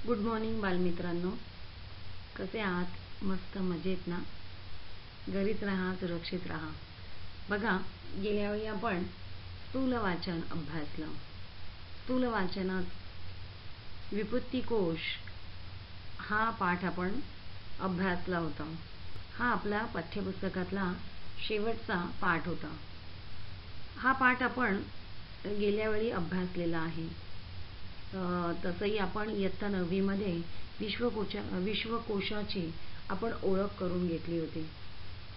Good morning बालमित्रांनो, कसे आहात? मस्त मजेत ना? घरीच राहा, सुरक्षित राहा. बघा, गेल्या वेळी आपण स्थूल वाचन अभ्यासलं. स्थूल वाचनात विपत्तिकोश हा पाठ आपण अभ्यासला होता. हा आपला पाठ्यपुस्तकातला शेवटचा पाठ होता. हा पाठ आपण गेल्या वेळी अभ्यासलेला आहे. तसंही आपण इयत्ता 9वी मध्ये विश्वकोशाची आपण ओळख करून घेतली होती.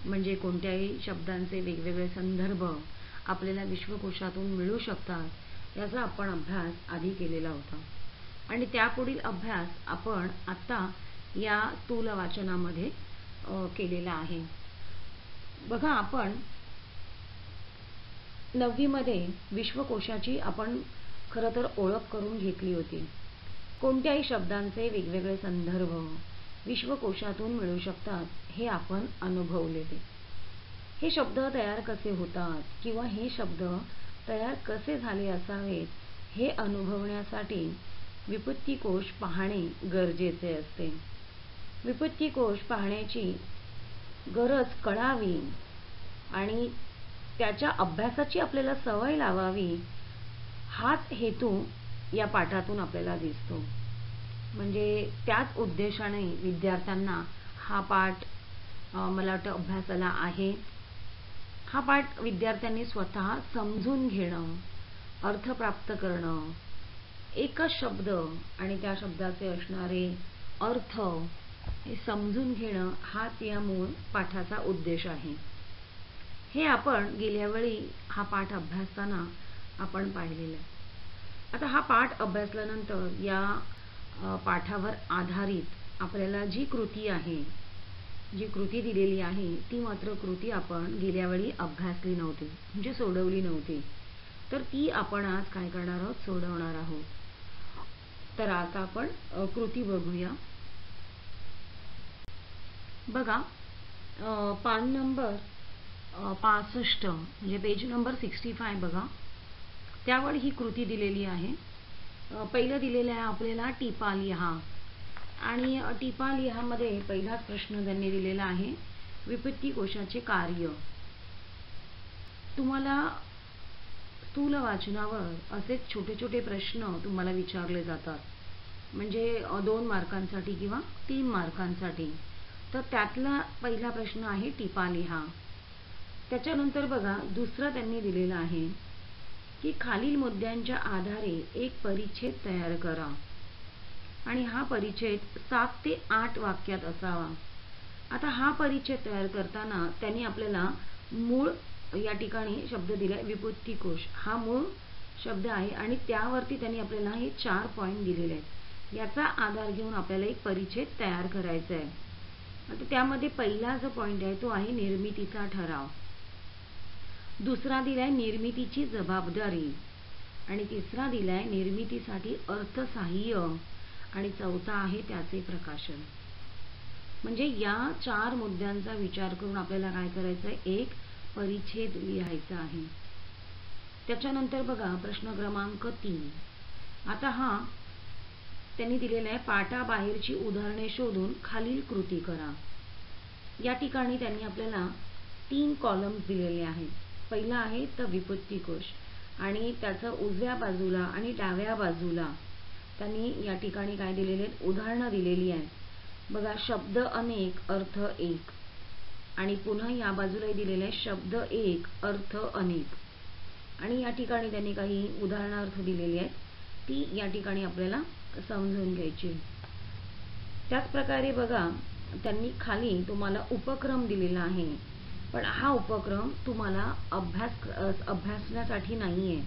म्हणजे कोणत्याही शब्दांचे वेगवेगळे संदर्भ आपल्याला विश्वकोशातून मिळू शकतात याचा आपण अभ्यास आधी केलेला होता. आणि त्यापुढील अभ्यास आपण आता या स्थूल वाचनामध्ये केलेला आहे. बघा, आपण 9वी मध्ये विश्वकोशाची आपण खरं तर ओळख करून घेतली होती. कोणत्याही शब्दांचे वेगवेगळे संदर्भ विश्वकोशातून मिळू शकतात हे आपण अनुभवलेले. हे शब्द तयार कसे होतात किंवा हे शब्द तयार कसे झाले असावेत हे अनुभवण्यासाठी विपत्तिकोश पाहणे गरजेचे असते. विपत्तिकोश पाहण्याची गरज कळावी आणि त्याच्या अभ्यासाची आपल्याला सवय लावावी हाच हेतू या पाठातून आपल्याला दिसतो. म्हणजे त्याच उद्देशाने विद्यार्थ्यांना हा पाठ मला वाटतं अभ्यासाला आहे. हा पाठ विद्यार्थ्यांनी स्वतः समजून घेणं, अर्थ प्राप्त करणं, एकच शब्द आणि त्या शब्दाचे असणारे अर्थ हे समजून घेणं हाच या मूळ पाठाचा उद्देश आहे. हे आपण गेल्या वेळी हा पाठ अभ्यासताना आपण पाहिलेलं आहे. आता हा पाठ अभ्यासल्यानंतर या पाठावर आधारित आपल्याला जी कृती दिलेली आहे ती मात्र कृती आपण गेल्या वेळी अभ्यासली नव्हती, म्हणजे सोडवली नव्हती. तर ती आपण आज काय करणार आहोत? सोडवणार आहोत. तर आता आपण कृती बघूया. बघा, पान नंबर 65 म्हणजे पेज नंबर 65 बघा, त्यावर ही कृती दिलेली आहे. पहिलं दिलेलं आहे आपल्याला टिपा लिहा. आणि टिपा लिहा मध्ये पहिलाच प्रश्न त्यांनी दिलेला आहे विपत्तिकोशाचे कार्य. तुम्हाला स्थूल वाचनावर असेच छोटे छोटे प्रश्न तुम्हाला विचारले जातात, म्हणजे 2 मार्कांसाठी किंवा 3 मार्कांसाठी. तर त्यातला पहिला प्रश्न आहे टिपा लिहा. त्याच्यानंतर बघा, दुसरा त्यांनी दिलेला आहे की खालील मुद्द्यांच्या आधारे एक परिच्छेद तयार करा आणि हा परिच्छेद 7 ते 8 वाक्यात असावा. आता हा परिच्छेद तयार करताना त्यांनी आपल्याला मूळ या ठिकाणी शब्द दिलाय विपत्तिकोश, हा मूळ शब्द आहे आणि त्यावरती त्यांनी आपल्याला हे 4 पॉइंट दिलेले आहेत. याचा आधार घेऊन आपल्याला एक परिच्छेद तयार करायचा आहे. आता त्यामध्ये पहिला जो पॉइंट आहे तो आहे निर्मितीचा ठराव. दुसरा दिलाय निर्मितीची जबाबदारी आणि तिसरा दिलाय निर्मितीसाठी अर्थसहाय्य आणि चौथा आहे त्याचे प्रकाशन. म्हणजे या 4 मुद्द्यांचा विचार करून आपल्याला काय करायचं आहे? एक परिच्छेद लिहायचा आहे. त्याच्यानंतर बघा प्रश्न क्रमांक 3. आता हा त्यांनी दिलेला आहे पाठाबाहेरची उदाहरणे शोधून खालील कृती करा. या ठिकाणी त्यांनी आपल्याला 3 कॉलम्स दिलेले आहेत. पहिला आहे तर विपत्तिकोश आणि त्याचं उजव्या बाजूला आणि डाव्या बाजूला त्यांनी या ठिकाणी काय दिलेले आहेत? उदाहरणं दिलेली आहेत. बघा, शब्द अनेक अर्थ एक आणि पुन्हा या बाजूलाही दिलेले आहे शब्द एक अर्थ अनेक. आणि या ठिकाणी त्यांनी काही उदाहरणार्थ दिलेली आहेत, ती या ठिकाणी आपल्याला समजून घ्यायची. त्याचप्रकारे बघा, त्यांनी खाली तुम्हाला उपक्रम दिलेला आहे, पण हा उपक्रम तुम्हाला अभ्यासण्यासाठी नाहीये.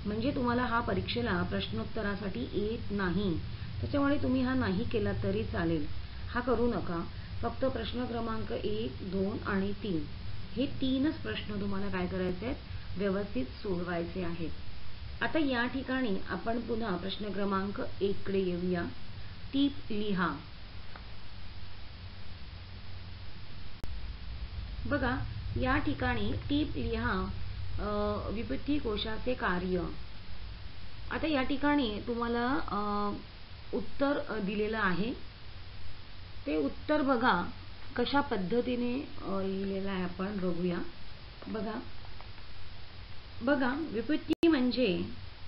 म्हणजे तुम्हाला हा परीक्षेला प्रश्नोत्तरासाठी येत नाही, त्याच्यामुळे तुम्ही हा नाही केला तरी चालेल. हा करू नका. फक्त प्रश्न क्रमांक 1, 2 आणि 3 हे 3च प्रश्न तुम्हाला काय करायचे आहेत? व्यवस्थित सोडवायचे आहेत. आता या ठिकाणी आपण पुन्हा प्रश्न क्रमांक 1 कडे येऊया. टीप लिहा. बघा, या ठिकाणी टीप लिहा विपत्तिकोशाचे कार्य. आता या ठिकाणी तुम्हाला उत्तर दिलेलं आहे. ते उत्तर बघा कशा पद्धतीने लिहिलेलं आहे आपण बघूया. बघा व्युत्पत्ती म्हणजे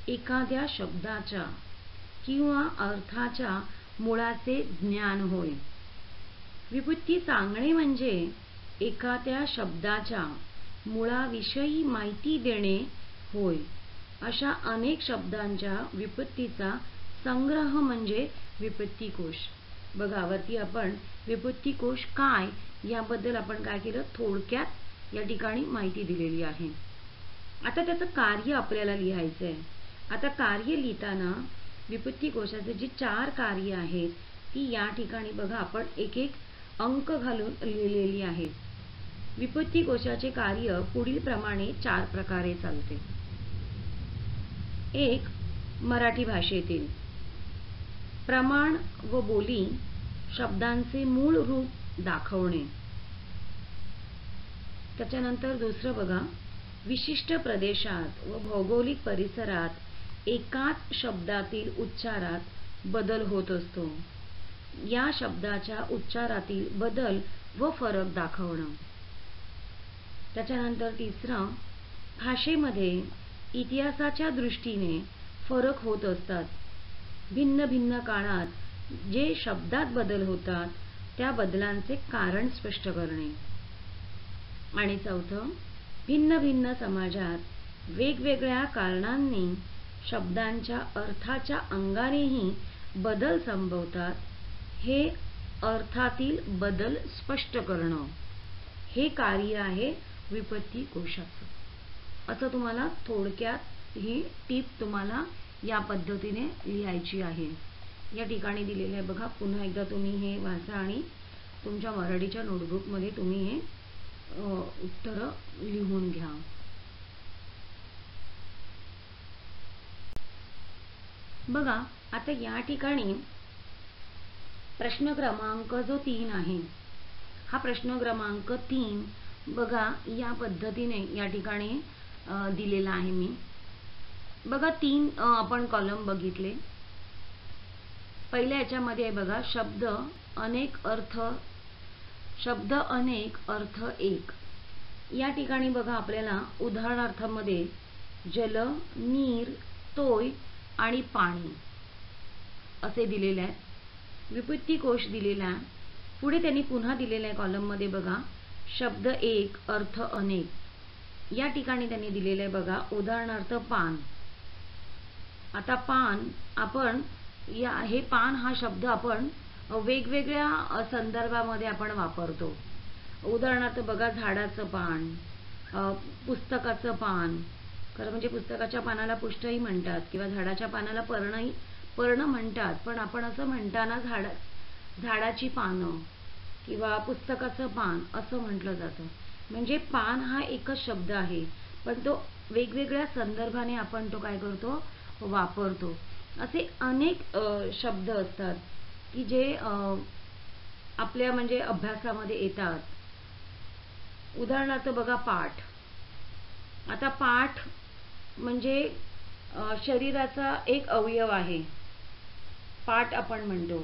एखाद्या शब्दाच्या किंवा अर्थाच्या मुळाचे ज्ञान होय. व्युत्पत्ती सांगणे म्हणजे एखाद्या शब्दाच्या मुळाविषयी माहिती देणे होय. अशा अनेक शब्दांच्या व्युत्पत्तीचा संग्रह म्हणजे व्युत्पत्ती कोश. बघा वरती आपण व्युत्पत्ती कोश काय याबद्दल आपण काय केलं, थोडक्यात या ठिकाणी माहिती दिलेली आहे. आता त्याचं कार्य आपल्याला लिहायचं आहे. आता कार्य लिहिताना व्युत्पत्ती कोशाचे जे 4 कार्य आहेत ती या ठिकाणी बघा आपण एक एक अंक घालून लिहिलेली आहेत. व्युत्पत्ती कोशाचे कार्य पुढील प्रमाणे 4 प्रकारे चालते. 1. मराठी भाषेतील प्रमाण व बोली शब्दांचे मूळ रूप दाखवणे. त्याच्यानंतर दुसरं बघा, विशिष्ट प्रदेशात व भौगोलिक परिसरात एकाच शब्दातील उच्चारात बदल होत असतो. या शब्दाच्या उच्चारातील बदल व फरक दाखवणं. त्याच्यानंतर तिसरं, भाषेमध्ये इतिहासाच्या दृष्टीने फरक होत असतात. भिन्न भिन्न काळात जे शब्दात बदल होतात त्या बदलांचे कारण स्पष्ट करणे. आणि चौथं, भिन्न भिन्न समाजात वेगवेगळ्या कारणांनी शब्दांच्या अर्थाच्या अंगानेही बदल संभवतात. हे अर्थातील बदल स्पष्ट करणं हे कार्य आहे व्युत्पत्ती कोशाचं. असं तुम्हाला थोडक्यात ही टीप तुम्हाला या पद्धतीने लिहायची आहे. या ठिकाणी दिलेलं आहे बघा. पुन्हा एकदा तुम्ही हे वाचा आणि तुमच्या मराठीच्या नोटबुकमध्ये तुम्ही हे उत्तरं लिहून घ्या. बघा आता या ठिकाणी प्रश्न क्रमांक जो 3 आहे, हा प्रश्न क्रमांक 3 बघा या पद्धतीने या ठिकाणी दिलेला आहे. मी बघा 3 आपण कॉलम बघितले. पहिल्या याच्यामध्ये बघा शब्द अनेक अर्थ एक. या ठिकाणी बघा आपल्याला उदाहरणार्थामध्ये जल, नीर, तोय आणि पाणी असे दिलेले आहे. व्युत्पत्ती कोश दिलेला आहे. पुढे त्यांनी पुन्हा दिलेल्या आहे कॉलम मध्ये बघा शब्द एक अर्थ अनेक. या ठिकाणी त्यांनी दिलेले आहे बघा उदाहरणार्थ पान. आता पान आपण हे पान हा शब्द आपण वेगवेगळ्या संदर्भामध्ये आपण वापरतो. उदाहरणार्थ बघा झाडाचं पान, पुस्तकाचं पान. खरं म्हणजे पुस्तकाच्या पानाला पुष्टही म्हणतात किंवा झाडाच्या पानाला पर्ण म्हणतात. पण आपण असं म्हणताना झाडाची पानं किंवा पुस्तकाचं पान असं म्हटलं जातं. म्हणजे पान हा एकच शब्द आहे पण तो वेगवेगळ्या संदर्भाने आपण तो काय करतो, वापरतो. असे अनेक शब्द असतात की जे आपल्या म्हणजे अभ्यासामध्ये येतात. उदाहरणार्थ बघा पाठ. आता पाठ म्हणजे शरीराचा एक अवयव आहे, पाठ आपण म्हणतो.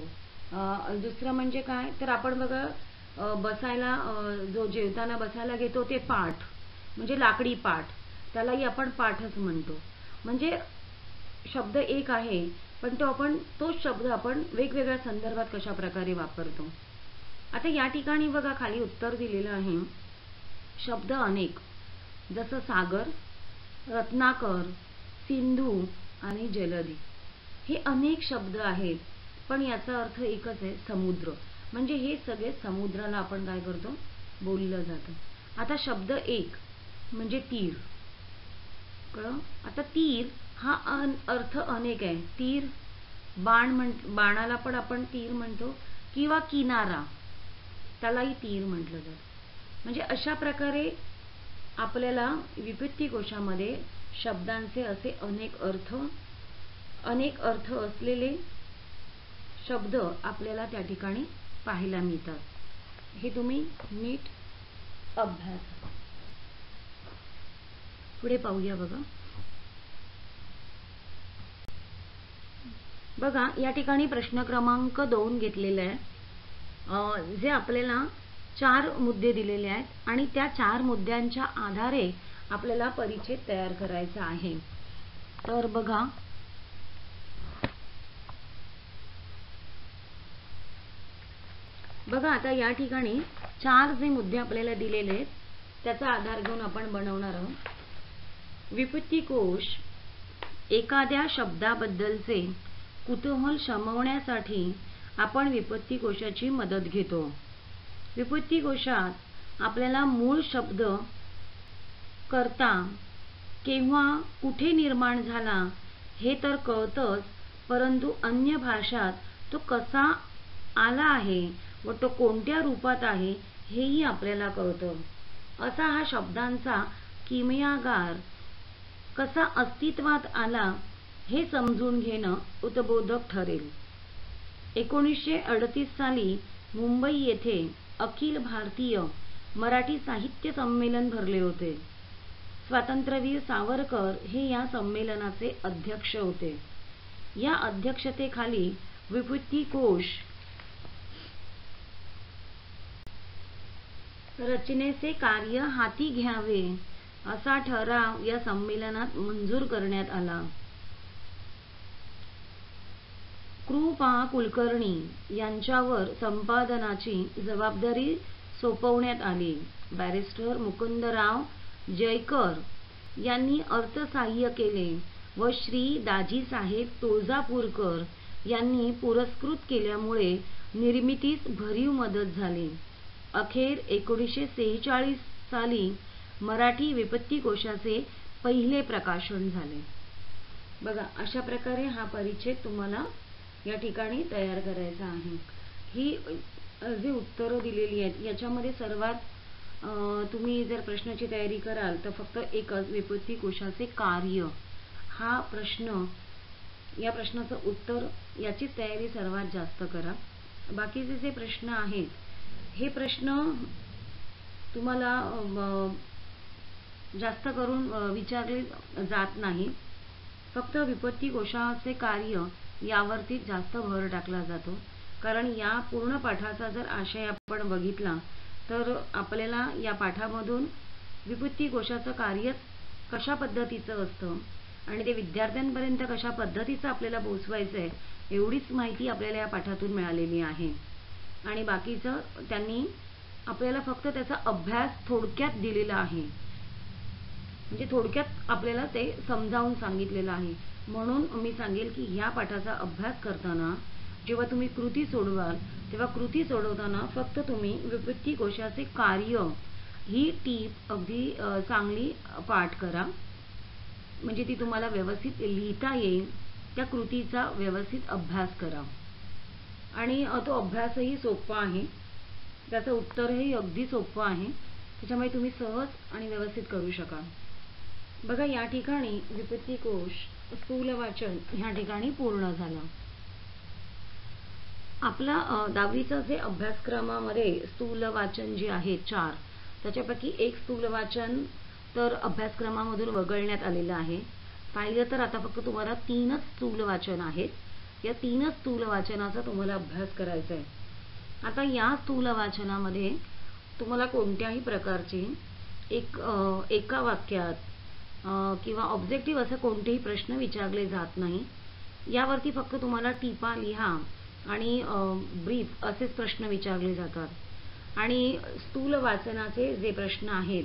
दुसरं म्हणजे काय तर आपण बघा बसायला जो जेवताना बसायला घेतो ते पाठ म्हणजे लाकडी पाठ, त्यालाही आपण पाठच म्हणतो. म्हणजे शब्द एक आहे पण तोच शब्द आपण वेगवेगळ्या संदर्भात कशा प्रकारे वापरतो. आता या ठिकाणी बघा खाली उत्तर दिलेलं आहे. शब्द अनेक जसं सागर, रत्नाकर, सिंधू आणि जलधी हे अनेक शब्द आहेत पण याचा अर्थ एकच आहे, समुद्र. म्हणजे हे सगळे समुद्राला आपण काय करतो, बोललं जातं. आता शब्द एक म्हणजे तीर. कळलं. आता तीर हा अर्थ अनेक आहे. तीर बाणाला पण आपण तीर म्हणतो किंवा किनारा त्यालाही तीर म्हटलं जातं. म्हणजे अशा प्रकारे आपल्याला व्युत्पत्ती कोशामध्ये शब्दांचे असे अनेक अर्थ असलेले शब्द आपल्याला त्या ठिकाणी पाहायला मिळतात. हे तुम्ही नीट अभ्यास. पुढे पाहूया बघा. बघा या ठिकाणी प्रश्न क्रमांक 2 घेतलेला आहे, जे आपल्याला 4 मुद्दे दिलेले आहेत आणि त्या 4 मुद्द्यांच्या आधारे आपल्याला परिच्छेद तयार करायचा आहे. तर बघा आता या ठिकाणी 4 जे मुद्दे आपल्याला दिलेले आहेत त्याचा आधार घेऊन आपण बनवणार आहोत. विपत्ती कोश एखाद्या शब्दाबद्दलचे कुतूहल शमवण्यासाठी आपण विपत्ती कोशाची मदत घेतो. विपत्ती कोशात आपल्याला मूळ शब्द कर्ता केव्हा कुठे निर्माण झाला हे तर कळतंच, परंतु अन्य भाषात तो कसा आला आहे व तो कोणत्या रूपात आहे हेही आपल्याला कळतं. असा हा शब्दांचा किमयागार कसा अस्तित्वात आला हे समजून घेणं उतबोधक ठरेल. 1938 साली मुंबई येथे अखिल भारतीय मराठी साहित्य संमेलन भरले होते. स्वातंत्र्यवीर सावरकर हे या संमेलनाचे अध्यक्ष होते. या अध्यक्षतेखाली विपत्ती कोश रचनेचे कार्य हाती घ्यावे असा ठराव या संमेलनात मंजूर करण्यात आला. कृ.पा. कुलकर्णी यांच्यावर संपादनाची जबाबदारी सोपवण्यात आली. बॅरिस्टर मुकुंदराव जयकर यांनी अर्थसहाय्य केले व श्री दाजीसाहेब तुळजापूरकर यांनी पुरस्कृत केल्यामुळे निर्मितीस भरीव मदत झाली. अखेर 1946 साली मराठी विपत्ती कोशाचे पहिले प्रकाशन झाले. बघा अशा प्रकारे हा परिच्छेद तुम्हाला या ठिकाणी तयार करायचा आहे. ही जी उत्तरं दिलेली आहेत याच्यामध्ये सर्वात तुम्ही जर प्रश्नाची तयारी कराल तर फक्त एकच विपत्ती कोशाचे कार्य हा प्रश्न, या प्रश्नाचं उत्तर याची तयारी सर्वात जास्त करा. बाकीचे जे प्रश्न आहेत हे प्रश्न तुम्हाला जास्त करून विचारले जात नाही. फक्त विपत्ती कोशाचे कार्य यावरती जास्त भर टाकला जातो, कारण या पूर्ण पाठाचा जर आशय आपण बघितला तर आपल्याला या पाठामधून विपत्ती कोशाचं कार्य कशा पद्धतीचं असतं आणि ते विद्यार्थ्यांपर्यंत कशा पद्धतीचं आपल्याला पोहोचवायचं आहे एवढीच माहिती आपल्याला या पाठातून मिळालेली आहे. आणि बाकीचं त्यांनी आपल्याला फक्त त्याचा अभ्यास थोडक्यात दिलेला आहे, म्हणजे थोडक्यात आपल्याला ते समजावून सांगितलेलं आहे. म्हणून मी सांगेल की ह्या पाठाचा अभ्यास करताना जेव्हा तुम्ही कृती सोडवाल तेव्हा कृती सोडवताना फक्त तुम्ही विपत्ती कोशाचे कार्य ही टीप अगदी चांगली पाठ करा, म्हणजे ती तुम्हाला व्यवस्थित लिहिता येईल. त्या कृतीचा व्यवस्थित अभ्यास करा आणि तो अभ्यासही सोपा आहे, त्याचं उत्तरही अगदी सोपं आहे, त्याच्यामुळे तुम्ही सहज आणि व्यवस्थित करू शकाल. बघा या ठिकाणी विपत्ती कोश स्थूल वाचन ह्या ठिकाणी पूर्ण झालं. आपला 10वीचा जे अभ्यासक्रमामध्ये स्थूल वाचन जे आहे 4 त्याच्यापैकी एक स्थूल वाचन तर अभ्यासक्रमामधून वगळण्यात आलेलं आहे. पाहिलं तर आता फक्त तुम्हाला 3च स्थूल वाचन आहेत. या 3च स्थूल वाचनाचा तुम्हाला अभ्यास करायचा आहे. आता या स्थूल वाचनामध्ये तुम्हाला कोणत्याही प्रकारचे एका वाक्यात किंवा ऑब्जेक्टिव्ह असं कोणतेही प्रश्न विचारले जात नाही. यावरती फक्त तुम्हाला टिपा लिहा आणि ब्रीफ असेच प्रश्न विचारले जातात. आणि स्थूल वाचनाचे जे प्रश्न आहेत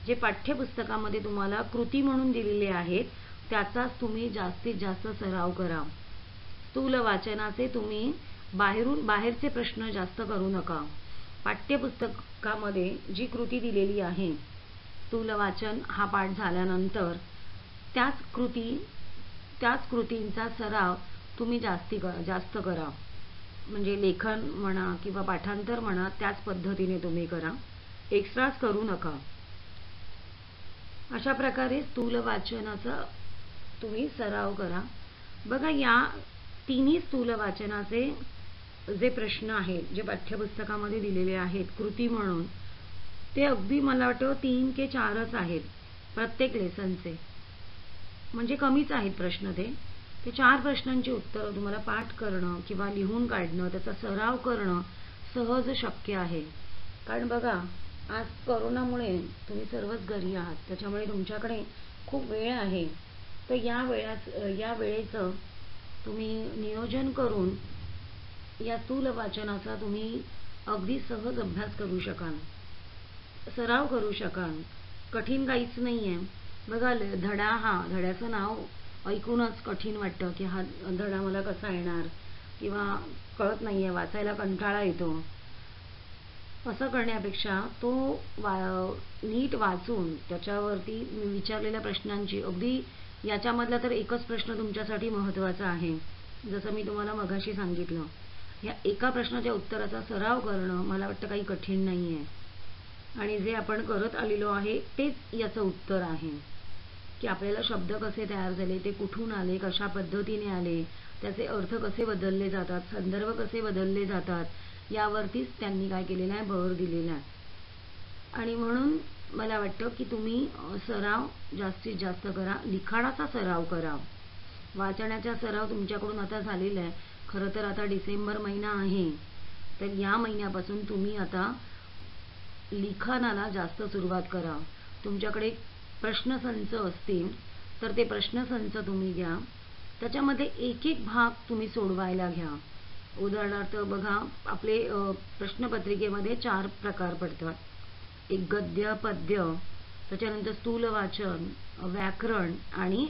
जे पाठ्यपुस्तकामध्ये तुम्हाला कृती म्हणून दिलेले आहेत त्याचाच तुम्ही जास्तीत जास्त सराव करा. स्थूल वाचनाचे तुम्ही बाहेरचे प्रश्न जास्त करू नका. पाठ्यपुस्तकामध्ये जी कृती दिलेली आहे स्थूल वाचन हा पाठ झाल्यानंतर त्याच कृतींचा सराव तुम्ही जास्त करा. म्हणजे लेखन म्हणा किंवा पाठांतर म्हणा त्याच पद्धतीने तुम्ही करा, एक्स्ट्राच करू नका. अशा प्रकारे स्थूल वाचनाचा तुम्ही सराव करा. बघा या तिन्ही स्थूल वाचनाचे जे प्रश्न आहेत जे पाठ्यपुस्तकामध्ये दिलेले आहेत कृती म्हणून ते अगदी मला वाटतं 3 की 4च आहेत प्रत्येक लेसनचे, म्हणजे कमीच आहेत प्रश्न ते. ते 4 प्रश्नांची उत्तरं तुम्हाला पाठ करणं किंवा लिहून काढणं, त्याचा सराव करणं सहज शक्य आहे. कारण बघा, आज कोरोनामुळे तुम्ही सर्वच घरी आहात, त्याच्यामुळे तुमच्याकडे खूप वेळ आहे. तर या वेळेचं तुम्ही नियोजन करून या स्थूल वाचनाचा तुम्ही अगदी सहज अभ्यास करू शकाल, सराव करू शकाल. कठीण काहीच नाही आहे. बघा, धड्याचं नाव ऐकूनच कठीण वाटतं की हा धडा मला कसा येणार, किंवा कळत नाही आहे, वाचायला कंटाळा येतो. असं करण्यापेक्षा तो नीट वाचून त्याच्यावरती मी विचारलेल्या प्रश्नांची, अगदी याच्यामधला तर एकच प्रश्न तुमच्यासाठी महत्त्वाचा आहे. जसं मी तुम्हाला मगाशी सांगितलं, या एका प्रश्नाच्या उत्तराचा सराव करणं मला वाटतं काही कठीण नाही आहे. आणि जे आपण करत आलेलो आहे तेच याचं उत्तर आहे, की आपल्याला शब्द कसे तयार झाले, ते कुठून आले, कशा पद्धतीने आले, त्याचे अर्थ कसे बदलले जातात, संदर्भ कसे बदलले जातात, यावरतीच त्यांनी काय केलेलं आहे, भर दिलेला आहे. आणि म्हणून मला वाटतं की तुम्ही सराव जास्तीत जास्त करा, लिखाणाचा सराव करा. वाचण्याचा सराव तुमच्याकडून आता झालेला आहे. खरं तर आता डिसेंबर महिना आहे, तर या महिन्यापासून तुम्ही आता लिखाणाला जास्त सुरुवात करा. तुमच्याकडे प्रश्नसंच असतील तर ते प्रश्नसंच तुम्ही घ्या, त्याच्यामध्ये एक एक भाग तुम्ही सोडवायला घ्या. उदाहरणार्थ बघा, आपले प्रश्नपत्रिकेमध्ये 4 प्रकार पडतात. एक गद्य, पद्य, त्याच्यानंतर स्थूल वाचन, व्याकरण आणि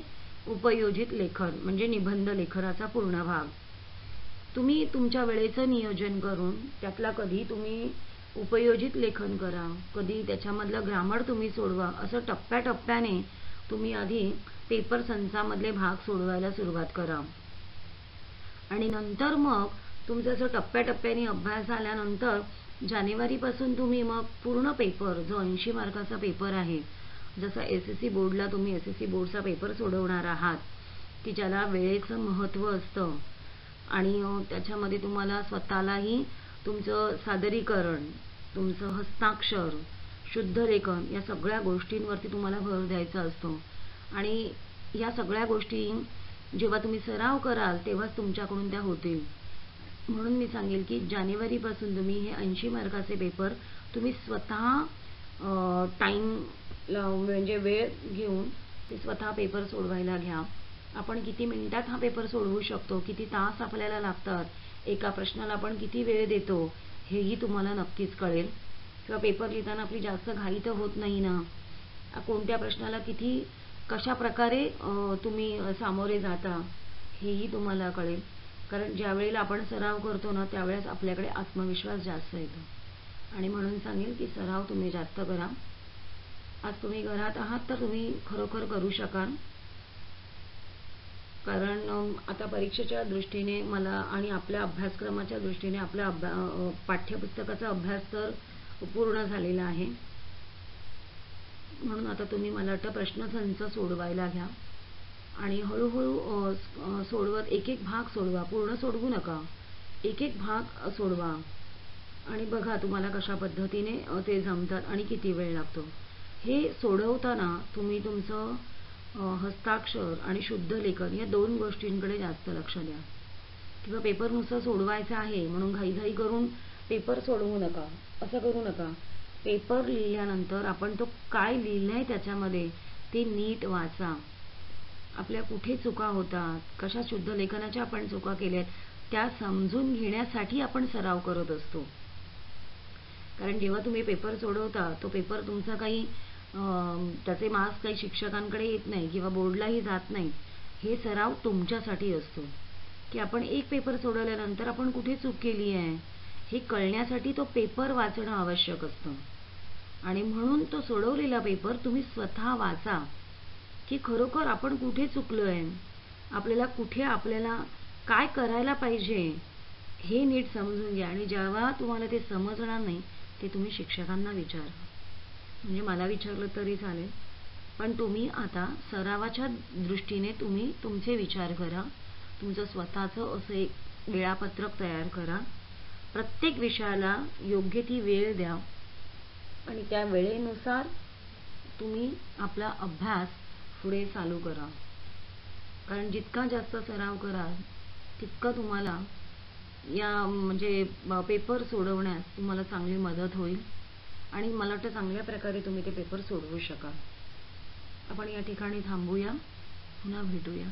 उपयोजित लेखन म्हणजे निबंध लेखनाचा पूर्ण भाग. तुम्ही तुमच्या वेळेचं नियोजन करून त्यातला कधी तुम्ही उपयोजित लेखन करा, कधी त्याच्यामधलं ग्रामर तुम्ही सोडवा. असं टप्प्याटप्प्याने तुम्ही आधी पेपर संचामधले भाग सोडवायला सुरुवात करा. आणि नंतर मग तुमचा जो टप्प्याटप्प्याने अभ्यास झाल्यानंतर जानेवारीपासून तुम्ही मग पूर्ण पेपर, जो 80 मार्काचा पेपर आहे, जसा SSC बोर्डला तुम्ही SSC बोर्डचा पेपर सोडवणार आहात, की ज्याला वेळेचं महत्त्व असतं आणि त्याच्यामध्ये तुम्हाला स्वतःलाही तुमचं सादरीकरण, तुमचं हस्ताक्षर, शुद्ध लेखन, या सगळ्या गोष्टींवरती तुम्हाला भर द्यायचा असतो. आणि या सगळ्या गोष्टी जेव्हा तुम्ही सराव कराल तेव्हाच तुमच्याकडून त्या होतील. म्हणून मी सांगेल की जानेवारीपासून तुम्ही हे 80 मार्काचे पेपर तुम्ही स्वतः टाईम म्हणजे वेळ घेऊन ते स्वतः पेपर सोडवायला घ्या. आपण किती मिनिटात हा पेपर सोडवू शकतो, किती तास आपल्याला लागतात, एका प्रश्नाला आपण किती वेळ देतो, हेही तुम्हाला नक्कीच कळेल. किंवा पेपर लिहिताना आपली जास्त घाई तर होत नाही ना, कोणत्या प्रश्नाला किती कशा प्रकारे तुम्ही सामोरे जाता, हेही तुम्हाला कळेल. कारण ज्या वेळेला आपण सराव करतो ना, त्यावेळेस आपल्याकडे आत्मविश्वास जास्त येतो. आणि म्हणून सांगेल की सराव तुम्ही जास्त करा. आज तुम्ही घरात आहात तर तुम्ही खरोखर करू शकाल. कारण आता परीक्षेच्या दृष्टीने मला आणि आपल्या अभ्यासक्रमाच्या दृष्टीने आपल्या पाठ्यपुस्तकाचा अभ्यास तर पूर्ण झालेला आहे. म्हणून आता तुम्ही मला वाटतं प्रश्नसंच सोडवायला घ्या आणि हळूहळू सोडवत एक एक भाग सोडवा. पूर्ण सोडवू नका, एक एक भाग सोडवा आणि बघा तुम्हाला कशा पद्धतीने ते जमतात आणि किती वेळ लागतो. हे सोडवताना तुम्ही तुमचं हस्ताक्षर आणि शुद्ध लेखन या 2 गोष्टींकडे जास्त लक्ष द्या. किंवा पेपर नुसतं सोडवायचा आहे म्हणून घाईघाई करून पेपर सोडवू नका, असं करू नका. पेपर लिहिल्यानंतर आपण तो काय लिहिलंय त्याच्यामध्ये ते नीट वाचा. आपल्या कुठे चुका होतात, कशा शुद्ध लेखनाच्या आपण चुका केल्यात, त्या समजून घेण्यासाठी आपण सराव करत असतो. कारण जेव्हा तुम्ही पेपर सोडवता तो पेपर तुमचा काही त्याचे मार्क्स काही शिक्षकांकडे येत नाही किंवा बोर्डलाही जात नाही. हे सराव तुमच्यासाठी असतो की आपण एक पेपर सोडवल्यानंतर आपण कुठे चूक केली आहे हे कळण्यासाठी तो पेपर वाचणं आवश्यक असतं. आणि म्हणून तो सोडवलेला पेपर तुम्ही स्वतः वाचा की खरोखर आपण कुठे चुकलोय, आपल्याला काय करायला पाहिजे हे नीट समजून घ्या. आणि जेव्हा तुम्हाला ते समजणार नाही ते तुम्ही शिक्षकांना विचारा. म्हणजे मला विचारलं तरी चालेल, पण तुम्ही आता सरावाच्या दृष्टीने तुम्ही तुमचे विचार करा. तुमचं स्वतःचं असं एक वेळापत्रक तयार करा. प्रत्येक विषयाला योग्य ती वेळ द्या आणि त्या वेळेनुसार तुम्ही आपला अभ्यास पुढे चालू करा. कारण जितका जास्त सराव कराल तितकं तुम्हाला या म्हणजे पेपर सोडवण्यास तुम्हाला चांगली मदत होईल आणि मला वाटतं चांगल्या प्रकारे तुम्ही ते पेपर सोडवू शकाल. आपण या ठिकाणी थांबूया. पुन्हा भेटूया.